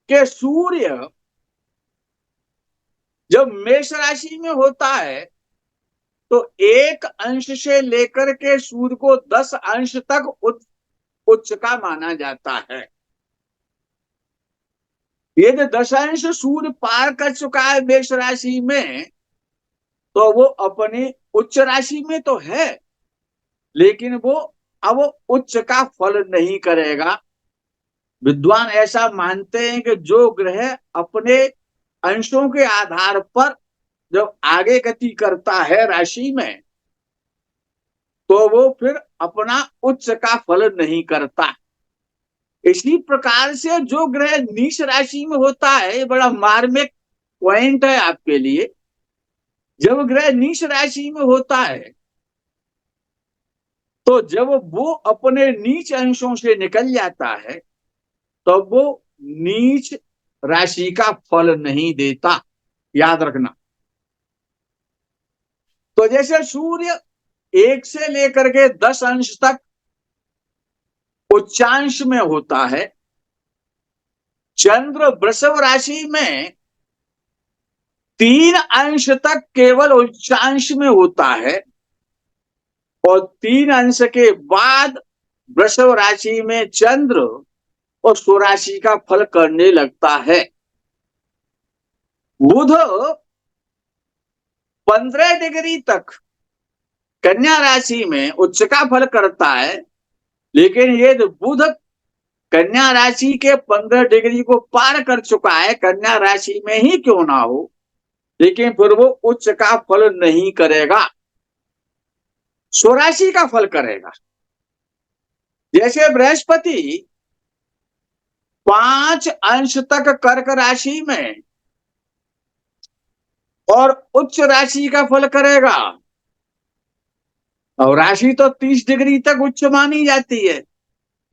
कि सूर्य जब मेष राशि में होता है तो एक अंश से लेकर के सूर्य को 10 अंश तक उच्च का माना जाता है। यदि 10 अंश सूर्य पार कर चुका है मेष राशि में तो वो अपनी उच्च राशि में तो है, लेकिन वो अब उच्च का फल नहीं करेगा। विद्वान ऐसा मानते हैं कि जो ग्रह अपने अंशों के आधार पर जब आगे गति करता है राशि में तो वो फिर अपना उच्च का फल नहीं करता। इसी प्रकार से जो ग्रह नीच राशि में होता है, ये बड़ा मार्मिक पॉइंट है आपके लिए। जब ग्रह नीच राशि में होता है तो जब वो अपने नीच अंशों से निकल जाता है तो वो नीच राशि का फल नहीं देता, याद रखना। तो जैसे सूर्य 1 से लेकर के 10 अंश तक उच्चांश में होता है, चंद्र वृषभ राशि में 3 अंश तक केवल उच्चांश में होता है और 3 अंश के बाद वृषभ राशि में चंद्र और स्वराशि का फल करने लगता है। बुध 15 डिग्री तक कन्या राशि में उच्च का फल करता है, लेकिन ये बुध कन्या राशि के 15 डिग्री को पार कर चुका है, कन्या राशि में ही क्यों ना हो, लेकिन फिर वो उच्च का फल नहीं करेगा, स्वराशि का फल करेगा। जैसे बृहस्पति 5 अंश तक कर्क राशि में और उच्च राशि का फल करेगा, और राशि तो 30 डिग्री तक उच्च मानी जाती है,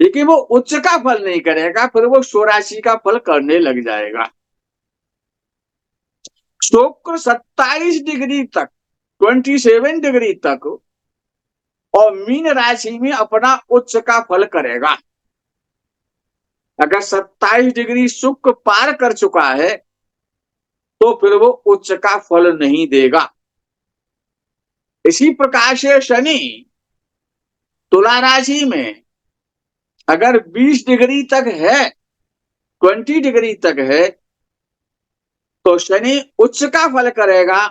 लेकिन वो उच्च का फल नहीं करेगा, फिर वो स्वराशि का फल करने लग जाएगा। शुक्र 27 डिग्री तक 27 डिग्री तक और मीन राशि में अपना उच्च का फल करेगा। अगर 27 डिग्री शुक्र पार कर चुका है तो फिर वो उच्च का फल नहीं देगा। इसी प्रकार से शनि तुला राशि में अगर 20 डिग्री तक है, 20 डिग्री तक है, तो शनि उच्च का फल करेगा।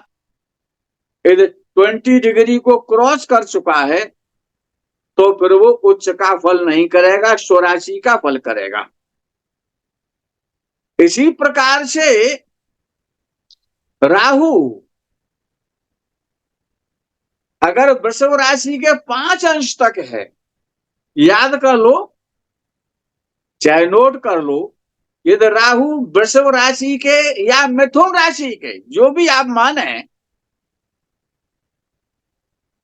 यदि 20 डिग्री को क्रॉस कर चुका है तो फिर वो उच्च का फल नहीं करेगा, स्वराशि का फल करेगा। इसी प्रकार से राहु अगर वृषभ राशि के 5 अंश तक है, याद कर लो चाहे नोट कर लो, यदि राहु वृषभ राशि के या मिथुन राशि के, जो भी आप माने,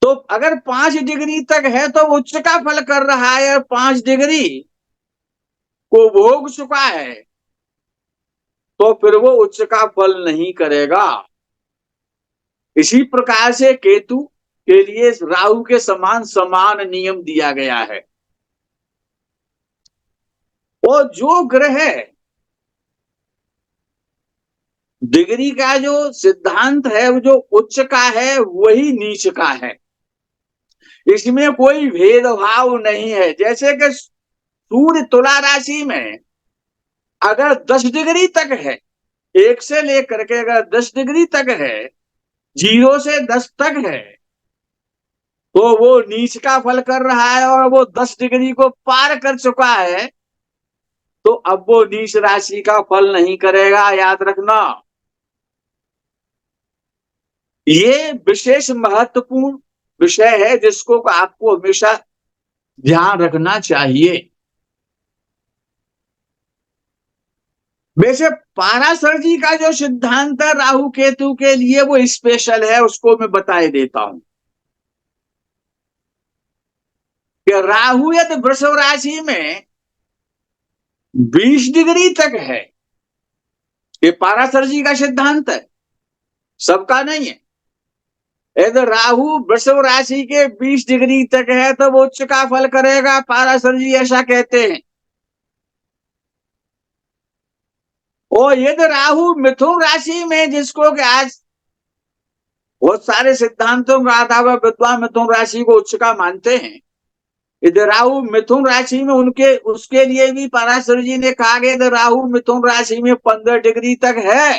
तो अगर 5 डिग्री तक है तो उच्च का फल कर रहा है, 5 डिग्री को भोग चुका है तो फिर वो उच्च का फल नहीं करेगा। इसी प्रकार से केतु के लिए राहु के समान समान नियम दिया गया है। और जो ग्रह डिग्री का जो सिद्धांत है वो जो उच्च का है वही नीच का है, इसमें कोई भेदभाव नहीं है। जैसे कि सूर्य तुला राशि में अगर 10 डिग्री तक है, 1 से लेकर के अगर 10 डिग्री तक है, 0 से 10 तक है, तो वो नीच का फल कर रहा है, और वो 10 डिग्री को पार कर चुका है तो अब वो नीच राशि का फल नहीं करेगा, याद रखना। ये विशेष महत्वपूर्ण विषय है जिसको आपको हमेशा ध्यान रखना चाहिए। वैसे पाराशर का जो सिद्धांत है राहु केतु के लिए वो स्पेशल है, उसको मैं बताए देता हूं कि राहु यदि वृषभ राशि में 20 डिग्री तक है, ये पाराशर का सिद्धांत है, सबका नहीं है। यदि राहु वृषभ राशि के 20 डिग्री तक है तो वो उच्च का फल करेगा, पाराशर ऐसा कहते हैं। और यदि राहु मिथुन राशि में, जिसको कि आज बहुत सारे सिद्धांतों का आधार पर विद्वान मिथुन राशि को उच्च का मानते हैं, यदि राहु मिथुन राशि में, उनके उसके लिए भी पराशर जी ने कहा कि यदि राहु मिथुन राशि में 15 डिग्री तक है,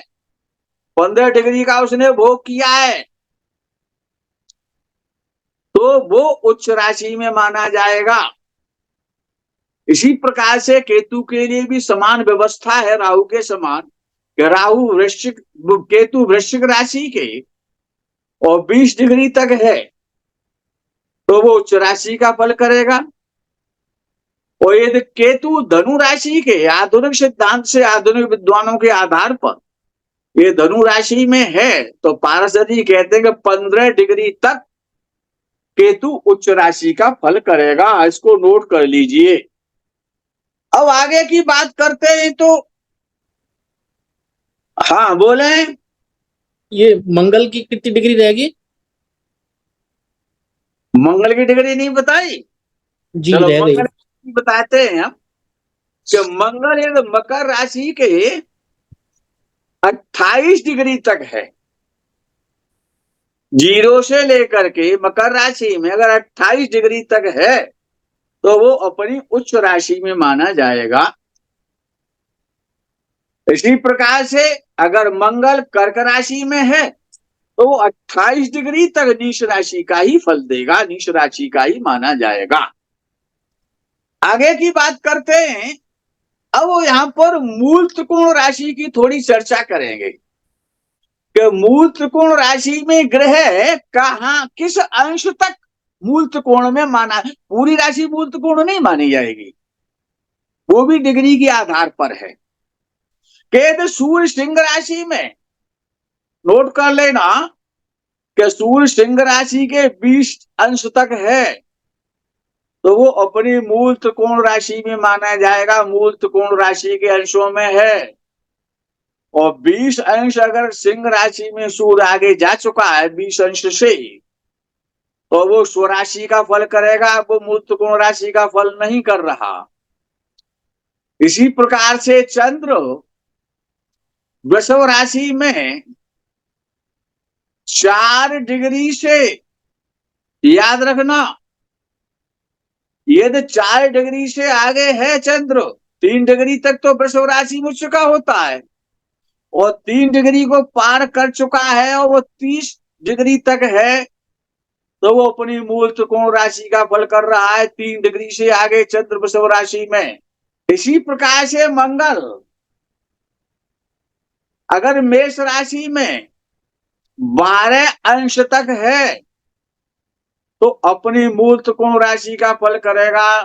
15 डिग्री का उसने भोग किया है, तो वो उच्च राशि में माना जाएगा। इसी प्रकार से केतु के लिए भी समान व्यवस्था है राहु के समान, कि राहु वृश्चिक, केतु वृश्चिक राशि के और 20 डिग्री तक है तो वो उच्च राशि का फल करेगा। और यदि केतु धनु राशि के, आधुनिक सिद्धांत से, आधुनिक विद्वानों के आधार पर ये धनु राशि में है, तो पारसर जी कहते हैं कि 15 डिग्री तक केतु उच्च राशि का फल करेगा। इसको नोट कर लीजिए। अब आगे की बात करते हैं तो हाँ बोले। ये मंगल की कितनी डिग्री रहेगी? मंगल की डिग्री नहीं बताई? जी चलो रह गई। मंगल की बताते हैं हम, कि मंगल यदि मकर राशि के 28 डिग्री तक है, जीरो से लेकर के मकर राशि में अगर 28 डिग्री तक है तो वो अपनी उच्च राशि में माना जाएगा। इसी प्रकार से अगर मंगल कर्क राशि में है तो वो 28 डिग्री तक नीच राशि का ही फल देगा, नीच राशि का ही माना जाएगा। आगे की बात करते हैं। अब वो यहां पर मूल त्रिकोण राशि की थोड़ी चर्चा करेंगे कि मूल त्रिकोण राशि में ग्रह कहां, किस अंश तक मूल त्रिकोण में माना। पूरी राशि मूल त्रिकोण नहीं मानी जाएगी, वो भी डिग्री के आधार पर है। कि सूर्य सिंह राशि में, नोट कर लेना कि सूर्य सिंह राशि के 20 अंश तक है तो वो अपनी मूल त्रिकोण राशि में माना जाएगा, मूल त्रिकोण राशि के अंशों में है। और 20 अंश अगर सिंह राशि में सूर्य आगे जा चुका है 20 अंश से, तो वो स्वराशि का फल करेगा, वो मूल त्रिकोण राशि का फल नहीं कर रहा। इसी प्रकार से चंद्र वृषभ राशि में 4 डिग्री से, याद रखना, यदि 4 डिग्री से आगे है चंद्र, 3 डिग्री तक तो वृषभ राशि में उच्च का होता है, और 3 डिग्री को पार कर चुका है और वो 30 डिग्री तक है तो वो अपनी मूल त्रिकोण राशि का फल कर रहा है, 3 डिग्री से आगे चंद्र वृषभ राशि में। इसी प्रकार से मंगल अगर मेष राशि में 12 अंश तक है तो अपनी मूल त्रिकोण राशि का फल करेगा,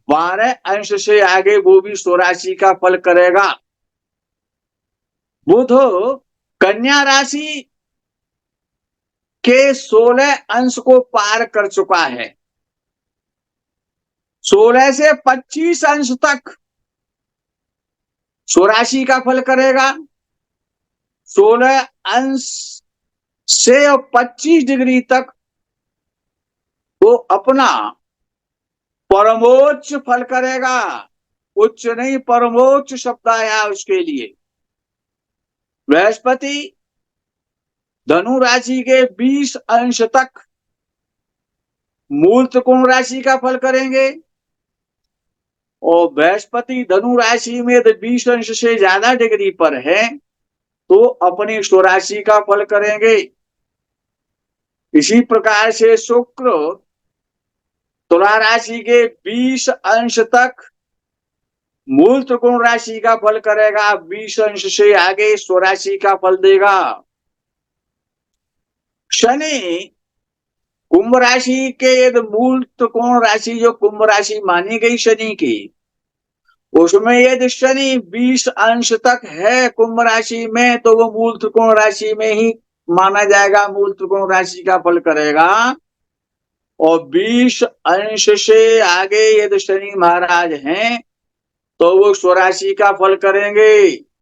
12 अंश से आगे वो भी स्वराशि का फल करेगा। बुध कन्या राशि के 16 अंश को पार कर चुका है, 16 से 25 अंश तक स्वराशि का फल करेगा, 16 अंश से 25 डिग्री तक वो अपना परमोच्च फल करेगा। उच्च नहीं, परमोच्च शब्द आया उसके लिए। बृहस्पति धनु राशि के 20 अंश तक मूल त्रिकोण राशि का फल करेंगे, और बृहस्पति धनु राशि में 20 अंश से ज्यादा डिग्री पर है तो अपनी स्वराशि का फल करेंगे। इसी प्रकार से शुक्र तुला राशि के 20 अंश तक मूल त्रिकोण राशि का फल करेगा, 20 अंश से आगे स्वराशि का फल देगा। शनि कुंभ राशि के, यदि मूल त्रिकोण राशि जो कुंभ राशि मानी गई शनि की, उसमें यदि शनि 20 अंश तक है कुंभ राशि में तो वो मूल त्रिकोण राशि में ही माना जाएगा, मूल त्रिकोण राशि का फल करेगा। और 20 अंश से आगे यदि शनि महाराज हैं तो वो स्वराशि का फल करेंगे।